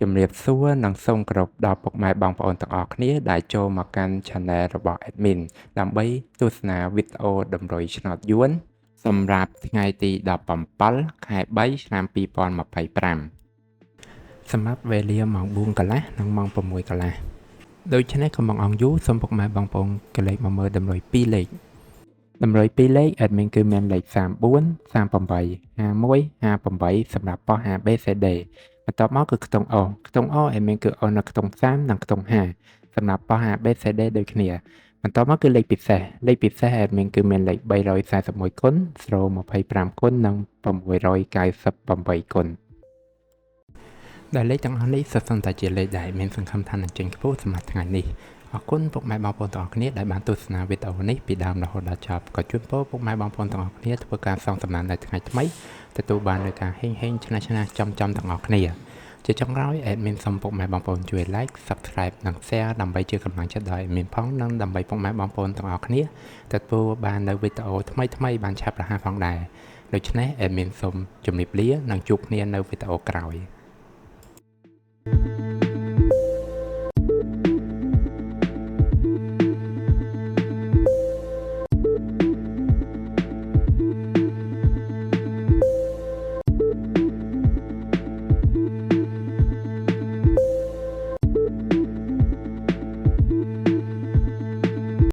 ជំរាបសួរនិងសូមគោរពដល់ពុកម៉ែបងប្អូនទាំងអស់គ្នាដែលចូលមកកាន់ Channel របស់ Admin ដើម្បីទស្សនាវីដេអូតម្រុយឆ្នោតយួនសម្រាប់ថ្ងៃទី17 ខែ3 ឆ្នាំ2025សម្រាប់វេលាម៉ោង 4 កន្លះនិងម៉ោង 6 កន្លះដូច្នេះកុំបង្អង់យូរសូមពុកម៉ែបងប្អូនកលេចមកមើលតម្រុយ2លេខតម្រុយ2លេខ Admin គឺមានលេខ34 38 51 58សម្រាប់ប៉ុស្តិ៍ ABCD បន្ទាប់មកគឺខ្ទង់ O ខ្ទង់ O Admin គឺ O នៅខ្ទង់30និងខ្ទង់50សម្រាប់ប៉ុស្តិ៍ ABCD ដូចគ្នាបន្ទាប់មកគឺលេខពិសេស Admin គឺមានលេខ341គុណ025គុណនិង698គុណដែលលេខទាំងអស់នេះសុទ្ធសឹងតែជាលេខដែលមានសង្ឃឹមថានឹងចេញខ្ពស់សម្រាប់ថ្ងៃនេះអរគុណពុកម៉ែបងប្អូនទាំងអស់គ្នាដែលបានទស្សនាវីដេអូនេះពីដើមរហូតដល់ចប់ក៏ជូនពរពុកម៉ែបងប្អូនទាំងអស់គ្នាធ្វើការសងសំណាននៅថ្ងៃថ្មីទទួលបាននូវការហេងឆ្នះចំទាំងអស់គ្នាជាចុងក្រោយ Admin សូមពុកម៉ែបងប្អូនជួយ Like Subscribe និង Share ដើម្បីជាកម្លាំងចិត្តដល់ Admin ផងនិងដើម្បីពុកម៉ែបងប្អូនទាំងអស់គ្នាទទួលបាននូវវីដេអូថ្មីបានឆាប់រហ័សផងដែរដូច្នេះ Admin សូមជម្រាបលានិងជួបគ្នានៅវីដេអូក្រោយ